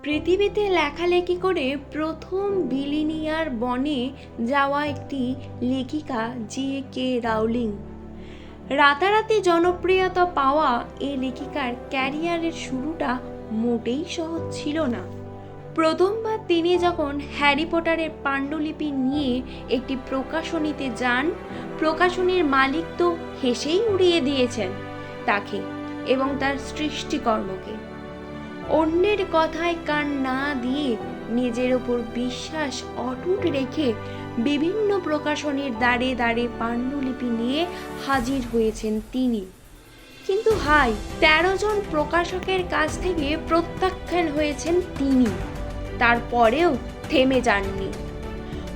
পৃথিবীতে লেখালেখি করে প্রথম বিলিনিয়ার বনে যাওয়া একটি লেখিকা J.K. রাউলিং। রাতারাতি জনপ্রিয়তা পাওয়া এই লেখিকার ক্যারিয়ারের শুরুটা মোটেই সহজ ছিল না। প্রথমবার তিনি যখন হ্যারি পটারের পাণ্ডুলিপি নিয়ে একটি প্রকাশনীতে যান, প্রকাশনীর মালিক তো হেসেই উড়িয়ে দিয়েছেন তাকে এবং তার সৃষ্টিকর্মকে। অন্যের কথায় কান না দিয়ে নিজের ওপর বিশ্বাস অটুট রেখে বিভিন্ন প্রকাশনীর দ্বারে দ্বারে পাণ্ডুলিপি নিয়ে হাজির হয়েছেন তিনি। কিন্তু 13 জন প্রকাশকের কাছ থেকে প্রত্যাখ্যান হয়েছেন তিনি। তারপরেও থেমে যাননি,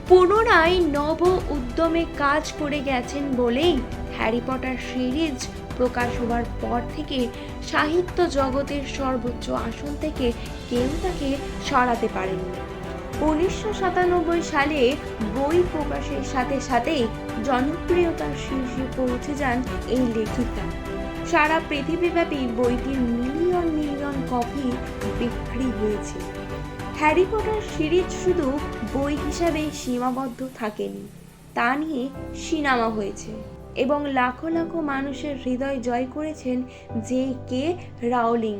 পুনরায় নব উদ্যমে কাজ করে গেছেন বলেই হ্যারি পটার সিরিজ প্রকাশ হওয়ার পর থেকে সাহিত্য জগতের সর্বোচ্চ আসন থেকে কেউ তাকে সরাতে পারেননি। 1997 সালে বই প্রকাশের সাথে সাথেই জনপ্রিয়তার শীর্ষে পৌঁছে যান এই লেখিকা। সারা পৃথিবীব্যাপী বইটির মিলিয়ন মিলিয়ন কপি বিক্রি হয়েছে। হ্যারি পটার সিরিজ শুধু বই হিসাবেই সীমাবদ্ধ থাকেনি, তা নিয়ে সিনেমা হয়েছে এবং লাখো লাখো মানুষের হৃদয় জয় করেছেন J.K. রাউলিং।